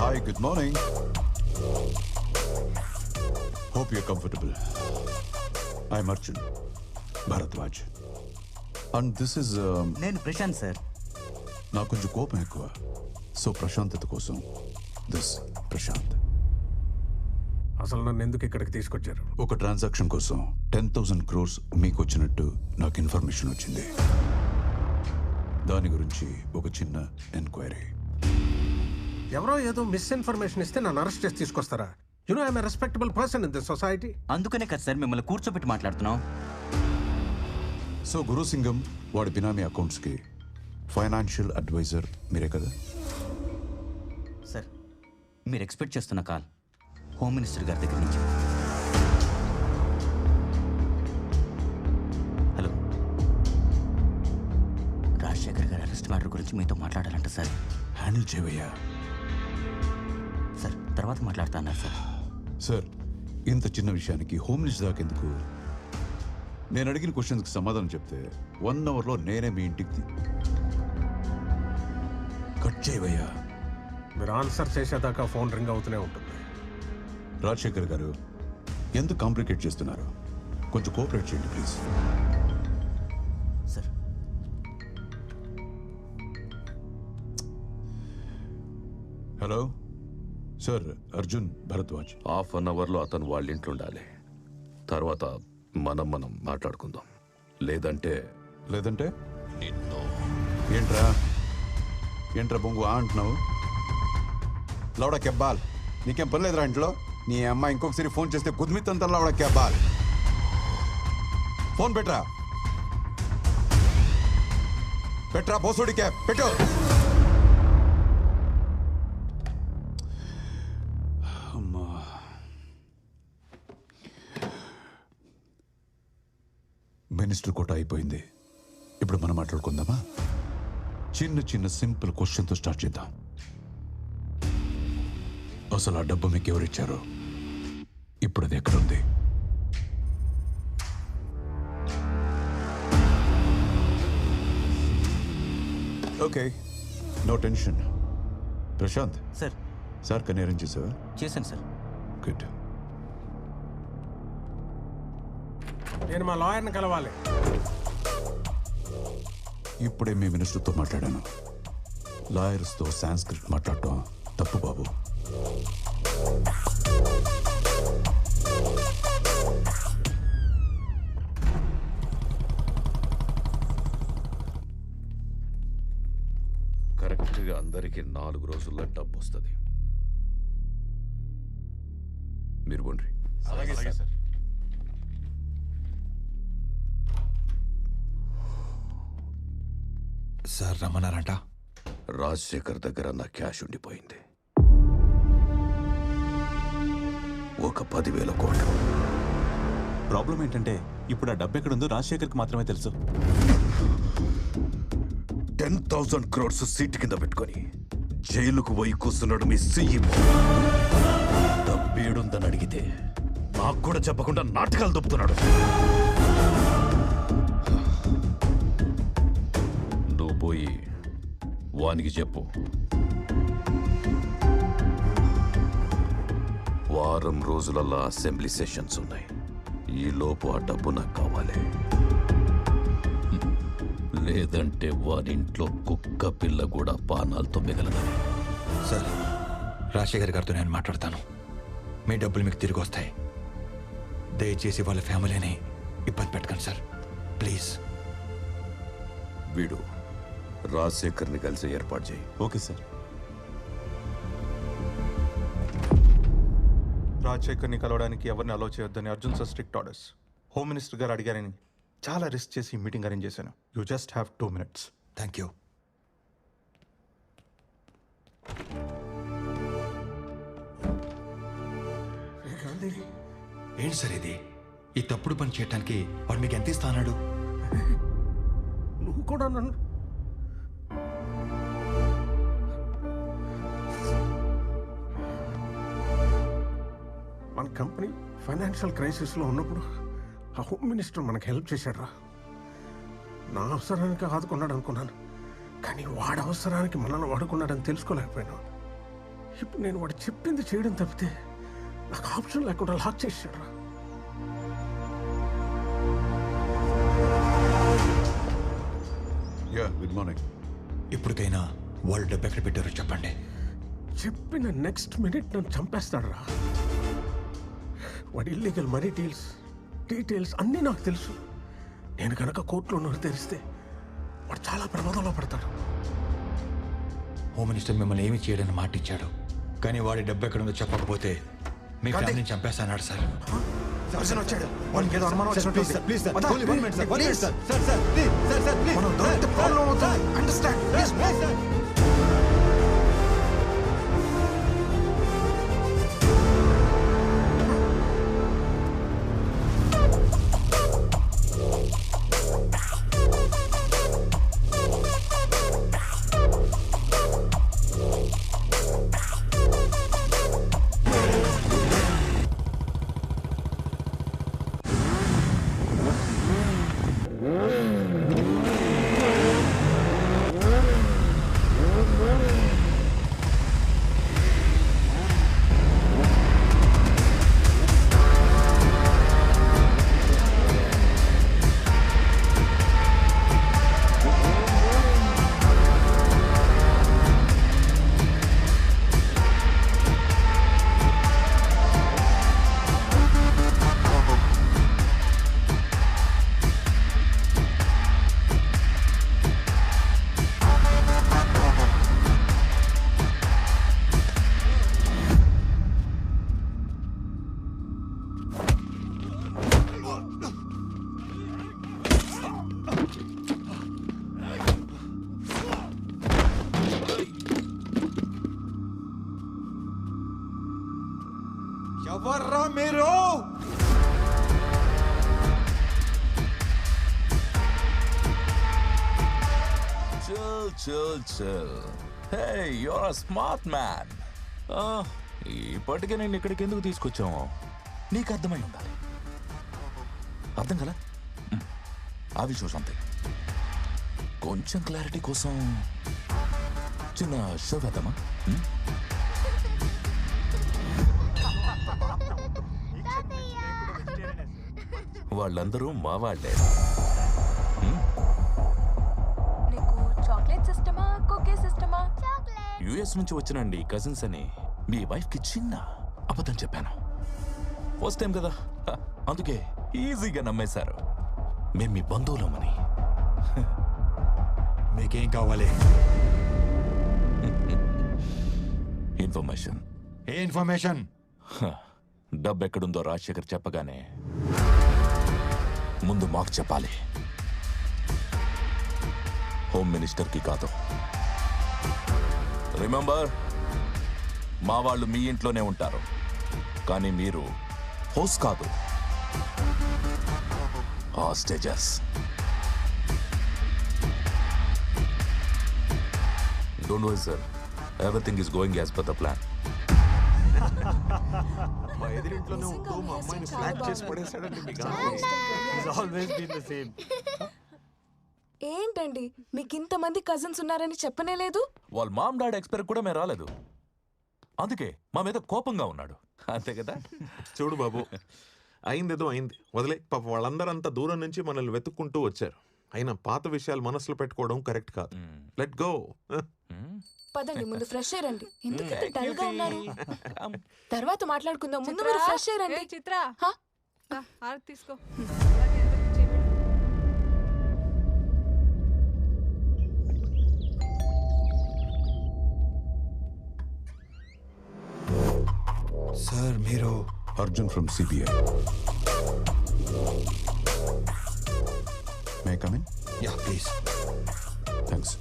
Hi, good morning. Hope you're comfortable. I'm Arjun Bharadwaj. And this is నేను Prashanth sir. నాకు కొంచెం కోపం ఎక్కువ. సో ప్రశాంతత కోసం దిస్ ప్రశాంత్. అసలు నన్ను ఎందుకు ఇక్కడికి తీసుకొచ్చారు? ఒక ట్రాన్సాక్షన్ కోసం 10,000 crores మీకు వచ్చినట్టు నాకు ఇన్ఫర్మేషన్ వచ్చింది. దాని గురించి ఒక చిన్న ఎంక్వైరీ. ఎవరో ఏదో మిస్ఇన్ఫర్మేషన్ ఇస్తే నన్ను అరెస్ట్ చేసి తీసుకొస్తారా? You know I'm a respectable person in this society. అందుకనే కదా సార్ మిమ్మల్ని కూర్చోబెట్టి మాట్లాడుతున్నాం. సో గురుసింగం వాడి బినామీ అకౌంట్స్కి ఫైనాన్షియల్ అడ్వైజర్ మీరే కదా? సార్ మీరు ఎక్స్పెక్ట్ చేస్తున్న కాల్ హోమ్ మినిస్టర్ గారి దగ్గర నుంచి. హలో, రాజశేఖర్ గారి అరెస్ట్ మ్యాటర్ గురించి మీతో మాట్లాడాలంట సార్. హ్యాండిల్ చేయవయ్యా. సార్ తర్వాత మాట్లాడుతా అన్నారు సార్. సార్ ఇంత చిన్న విషయానికి హోమ్ మినిస్టర్ దాకా ఎందుకు? నేను అడిగిన క్వశ్చన్స్కి సమాధానం చెప్తే 1 hourలో నేనే మీ ఇంటికి కట్ చేయవయ్యా. మీరు ఆన్సర్ చేసేదాకా ఫోన్ రింగ్ అవుతూనే ఉంటుంది. రాజశేఖర్ గారు ఎందుకు కాంప్లికేట్ చేస్తున్నారు? కొంచెం కోఆపరేట్ చేయండి please. Sir hello sir, Arjun Bharadwaj. 1/2 అవర్లో అతను వాళ్ళ ఇంట్లో ఉండాలి. తర్వాత మనం మాట్లాడుకుందాం. లేదంటే లేదంటే నిన్ను ఏంట్రా బొంగు అంటున్నావు? లౌడా కెబ్బాల్, నీకేం పని లేదురా ఇంట్లో? నీ అమ్మాయి ఇంకొకసారి ఫోన్ చేస్తే కుదిమిత్తంతా లౌడా కెబ్బాల్. ఫోన్ పెట్రా బోసుడి క్యాబ్ పెట్టు. అమ్మా, మినిస్టర్ కోట అయిపోయింది. ఇప్పుడు మనం మాట్లాడుకుందామా? చిన్న సింపుల్ క్వశ్చన్తో స్టార్ట్ చేద్దాం. అసలు ఆ డబ్బు మీకు ఎవరిచ్చారు? ఇప్పుడు అది ఎక్కడుంది? Okay, no tension. Prashant sir. Sir కన్నీ అరేంజ్ చేసావా? చేశాను సార్. గుడ్. నేను మా లాయర్ని కలవాలి. ఇప్పుడే మీ మినిస్టర్తో మాట్లాడాను. లాయర్స్తో సాంస్క్రిట్ మాట్లాడటం తప్పు బాబు. కరెక్ట్గా అందరికీ 4 రోజుల్లో డబ్బు వస్తుంది. మీరు పోండి. అలాగే సార్. సార్ రమ్మన్నారంట. రాజశేఖర్ దగ్గర నా క్యాష్ ఉండిపోయింది. ఒక 10,000 కోట్లు. ప్రాబ్లం ఏంటంటే ఇప్పుడు ఆ డబ్బు ఎక్కడుందో రాజశేఖర్కి మాత్రమే తెలుసు. 10,000 crores సీట్ కింద పెట్టుకొని జైలుకు పోయి కూర్చున్నాడు మీ సీఈఓ. డబ్బేడుందని అడిగితే నాకు కూడా చెప్పకుండా నాటకాలు దొప్పుతున్నాడు. నువ్వు పోయి వానికి చెప్పు, వారం రోజులల్లా అసెంబ్లీ సెషన్స్ ఉన్నాయి. ఈ లోపు ఆ డబ్బు నాకు కావాలి. లేదంటే వారింట్లో కుక్క పిల్ల కూడా పానాలతో మిగలదని. సార్ రాజశేఖర్ గారితో నేను మాట్లాడతాను. మీ డబ్బులు మీకు తిరిగి వస్తాయి. దయచేసి వాళ్ళ ఫ్యామిలీని ఇబ్బంది పెట్టకండి సార్, ప్లీజ్. వీడు రాజశేఖర్ని కలిసి ఏర్పాటు చేయి. Okay sir. రాజశేఖర్ని కలవడానికి ఎవరిని అలౌ చేయొద్దని Arjun sir strict orders. Home minister గారు అడిగారని చాలా రిస్క్ చేసి మీటింగ్ అరేంజ్ చేశాను. You just have 2 minutes. Thank you. ఏంటి సార్ ఇది? ఈ తప్పుడు పని చేయడానికి వాడు మీకు ఎంత ఇస్తా అన్నాడు? నువ్వు కూడా నన్ను మన కంపెనీ ఫైనాన్షియల్ క్రైసిస్లో ఉన్నప్పుడు ఆ హోమ్ మినిస్టర్ మనకు హెల్ప్ చేశాడు రా. నా అవసరానికి ఆదుకున్నాడు అనుకున్నాను, కానీ వాడి అవసరానికి మనల్ని వాడుకున్నాడని తెలుసుకోలేకపోయాను. ఇప్పుడు నేను వాడు చెప్పింది చేయడం తప్పితే నాకు ఆప్షన్ లేకుండా లాక్ చేశాడు. Yeah, good morning. ఇప్పటికైనా వాళ్ళు డబ్బు ఎక్కడ పెట్టారో చెప్పండి. చెప్పిన నెక్స్ట్ మినిట్ నన్ను చంపేస్తాడు రా. వాడి ఇల్లీగల్ మనీ డీటెయిల్స్ అన్నీ నాకు తెలుసు. నేను కనుక కోర్టులో నోరు తెరిస్తే వాడు చాలా ప్రమాదంలో పడతాడు. హోమ్ మినిస్టర్ మిమ్మల్ని ఏమి చేయడని మాట ఇచ్చాడు, కానీ వాడి డబ్బు ఎక్కడ ఉందో చెప్పకపోతే మీ ఫ్యామిలీని చంపేస్తాన్నాడు సార్. వచ్చాడు, వాళ్ళకి ఏదో అనుమానం వచ్చినట్టు. ఎవర్రా మీరు? Chill. Hey, you're a smart man. ఇప్పటికే నేను ఇక్కడికి ఎందుకు తీసుకొచ్చాము నీకు అర్థమై ఉండాలి. అర్థం కదా? అవి షో సంథింగ్. కొంచెం క్లారిటీ కోసం చిన్న షో వేద్దామా? వాళ్ళందరూ మా వాళ్ళే. యుఎస్ నుంచి వచ్చినండి కజిన్స్ అని మీ వైఫ్ కి చిన్న అబద్ధం చెప్పాను. ఫస్ట్ టైం కదా, అందుకే ఈజీగా నమ్మేశారు. మేము మీ బంధువులమని. మీకేం కావాలి? ఇన్ఫర్మేషన్. ఏ ఇన్ఫర్మేషన్? డబ్బు ఎక్కడుందో రాజశేఖర్ చెప్పగానే ముందు మాకు చెప్పాలి, హోమ్ మినిస్టర్కి కాదు. రిమెంబర్, మా వాళ్ళు మీ ఇంట్లోనే ఉంటారు, కానీ మీరు హోస్ట్ కాదు, hostages. Don't worry sir, everything is going as per the plan. మా ఎదురింట్లోనే ఉంటూ మా అమ్మాయిని ఫ్లాట్ చేసి పడేశాడండి. ఏంటండి మీకు ఇంతమంది కజిన్స్ ఉన్నారని చెప్పనే లేదు? వాళ్ళ మామ్ డాడ్ ఎక్స్పైర్ కూడా మేము రాలేదు, అందుకే మా మీద కోపంగా ఉన్నాడు. అంతే కదా? చూడు బాబు, అయిందేదో అయింది, వదిలే. పాప వాళ్ళందరూ అంత దూరం నుంచి మనల్ని వెతుక్కుంటూ వచ్చారు. అయినా పాత విషయాలు మనసులో పెట్టుకోవడం కరెక్ట్ కాదు. Let go. పదండి, ముందు ఫ్రెష్ అయ్యండి. ఎందుకు డల్ గా ఉన్నారు? తర్వాత మాట్లాడుకుందాం, ముందు మీరు ఫ్రెష్ అయ్యండి. చిత్ర, హారతి తీసుకో. సార్ మీరు? Arjun from CBI. May come in? Yeah please. Thanks.